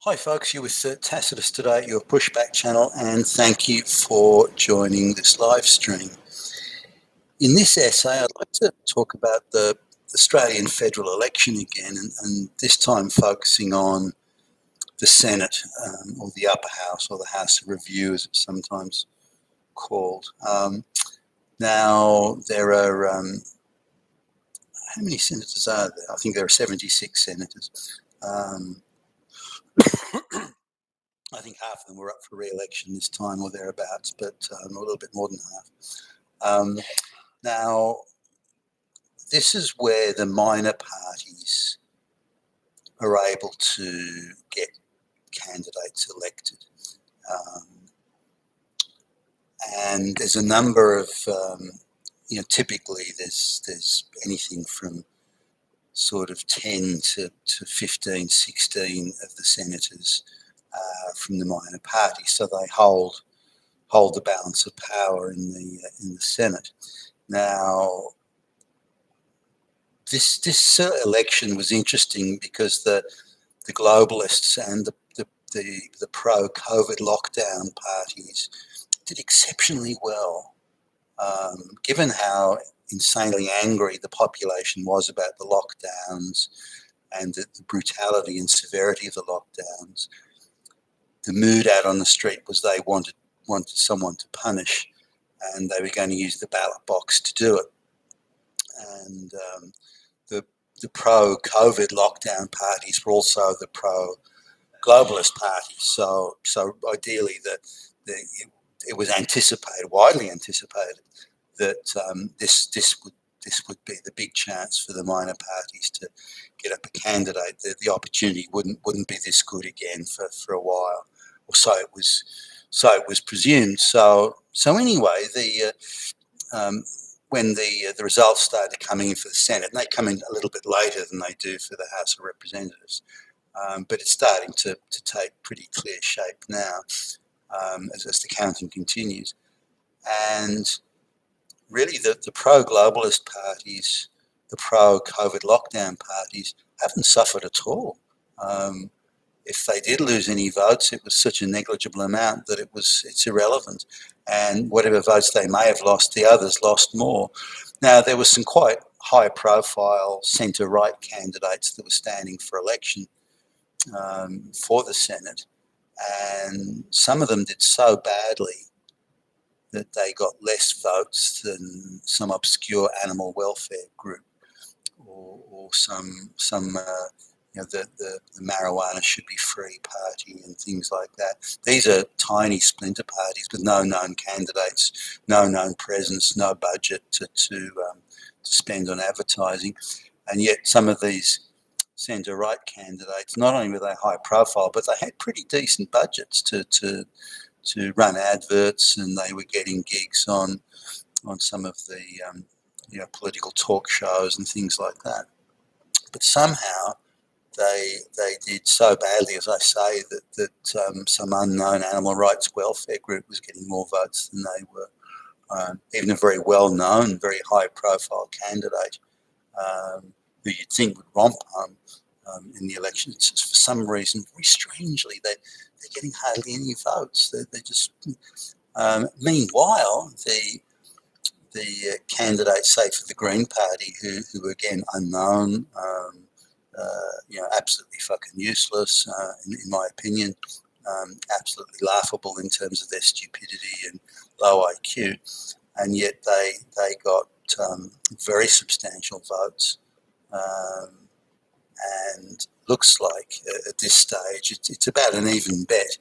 Hi, folks. You're with Tacitus today at your Pushback channel, and thank you for joining this live stream. In this essay, I'd like to talk about the Australian federal election again, and this time focusing on the Senate, or the upper house, or the House of Review, as it's sometimes called. Now, there are, how many senators are there? I think there are 76 senators. I think half of them were up for re-election this time or thereabouts, but a little bit more than half. Now, this is where the minor parties are able to get candidates elected. And there's a number of, typically there's anything from sort of 10 to 15, 16 of the senators from the minor parties. So they hold the balance of power in the Senate. Now, this election was interesting because the globalists and the pro-COVID lockdown parties did exceptionally well, given how insanely angry the population was about the lockdowns and the brutality and severity of the lockdowns. The mood out on the street was they wanted someone to punish, and they were going to use the ballot box to do it. And the pro-COVID lockdown parties were also the pro-globalist parties. So ideally, it was widely anticipated, that this would be the big chance for the minor parties to get up a candidate. The opportunity wouldn't be this good again for a while, or so it was presumed. So anyway, when the results started coming in for the Senate, and they come in a little bit later than they do for the House of Representatives, but it's starting to take pretty clear shape now, as the counting continues. And really the pro-globalist parties, the pro-COVID lockdown parties, haven't suffered at all. If they did lose any votes, it was such a negligible amount that it's irrelevant. And whatever votes they may have lost, the others lost more. Now, there were some quite high-profile centre-right candidates that were standing for election for the Senate, and some of them did so badly that they got less votes than some obscure animal welfare group, or some the marijuana should be free party and things like that. These are tiny splinter parties with no known candidates, no known presence, no budget to spend on advertising, and yet some of these centre-right candidates, not only were they high profile, but they had pretty decent budgets to run adverts, and they were getting gigs on some of the political talk shows and things like that. But somehow they did so badly, as I say, that some unknown animal rights welfare group was getting more votes than they were. Even a very well-known, very high-profile candidate who you'd think would romp in the elections, for some reason, very strangely, they're getting hardly any votes. They're just meanwhile, the candidates, say for the Green Party, who were again unknown, absolutely fucking useless, in my opinion, absolutely laughable in terms of their stupidity and low IQ, and yet they got very substantial votes. And looks like at this stage it's about an even bet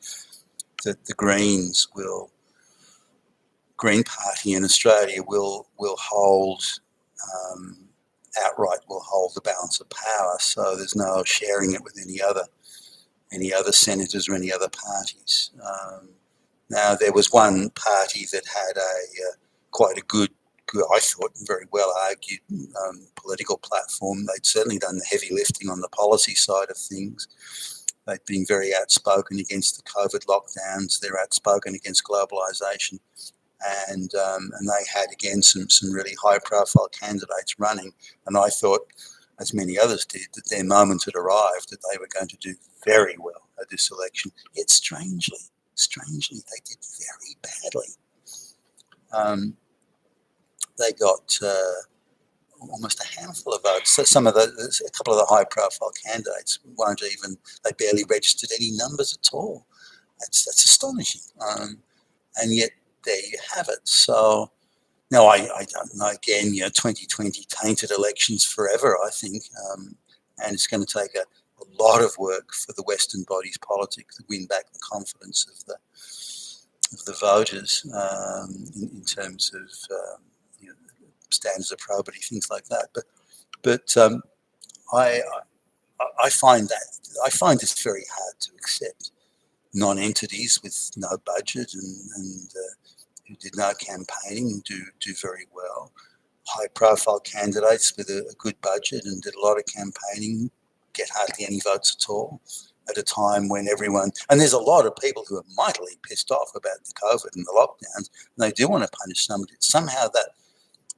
that the Green Party in Australia will hold outright will hold the balance of power. So there's no sharing it with any other senators or any other parties. Now, there was one party that had quite a good, I thought, very well argued political platform. They'd certainly done the heavy lifting on the policy side of things. They'd been very outspoken against the COVID lockdowns. They're outspoken against globalisation, and they had again some really high-profile candidates running. And I thought as many others did, that their moment had arrived, that they were going to do very well at this election. Yet strangely, they did very badly. They got almost a handful of votes. So a couple of the high-profile candidates they barely registered any numbers at all. That's astonishing. And yet there you have it. So now I don't know. Again, 2020 tainted elections forever, I think, and it's going to take a lot of work for the Western bodies politic to win back the confidence of the voters in terms of standards of probity, things like that. But I find this very hard to accept. Non-entities with no budget and who did no campaigning do very well. High-profile candidates with a good budget and did a lot of campaigning get hardly any votes at all at a time when and there's a lot of people who are mightily pissed off about the COVID and the lockdowns, and they do want to punish somebody. Somehow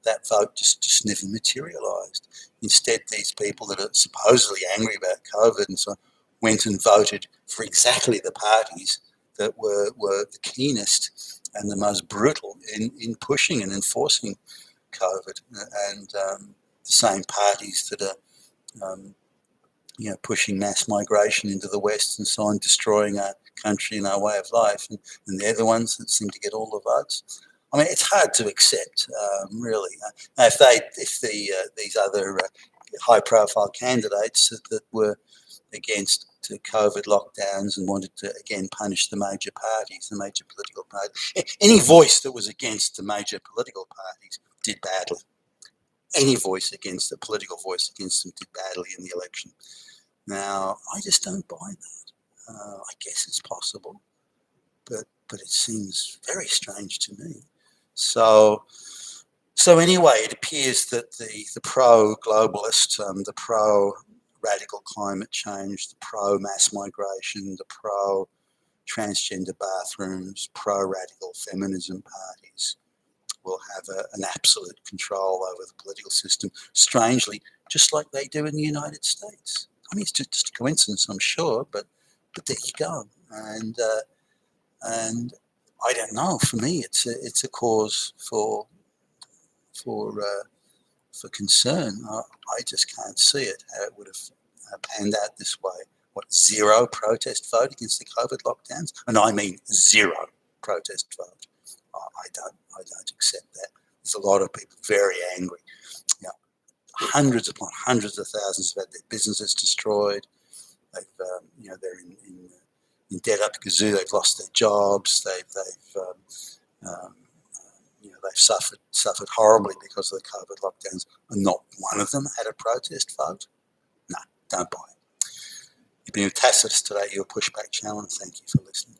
that vote just never materialised. Instead, these people that are supposedly angry about COVID and so on went and voted for exactly the parties that were the keenest and the most brutal in pushing and enforcing COVID, and the same parties that are pushing mass migration into the West and so on, destroying our country and our way of life, and they're the ones that seem to get all the votes. I mean, it's hard to accept, really. Now, if these other high-profile candidates that were against COVID lockdowns and wanted to again punish the major political parties, any voice that was against the major political parties did badly. Any political voice against them did badly in the election. Now, I just don't buy that. I guess it's possible, but it seems very strange to me. So anyway, it appears that the pro-globalist, the pro-radical climate change, the pro-mass migration, the pro-transgender bathrooms, pro-radical feminism parties will have an absolute control over the political system, strangely, just like they do in the United States. I mean, it's just a coincidence, I'm sure, but there you go. And I don't know. For me, it's a cause for concern. I just can't see it how it would have panned out this way. What, zero protest vote against the COVID lockdowns? And I mean zero protest vote. I don't accept that. There's a lot of people very angry. Hundreds upon hundreds of thousands have had their businesses destroyed. They're in debt up the kazoo. They've lost their jobs. They've suffered horribly because of the COVID lockdowns, and not one of them had a protest vote. No, don't buy it. You've been with Tacitus today, your Pushback Challenge. Thank you for listening.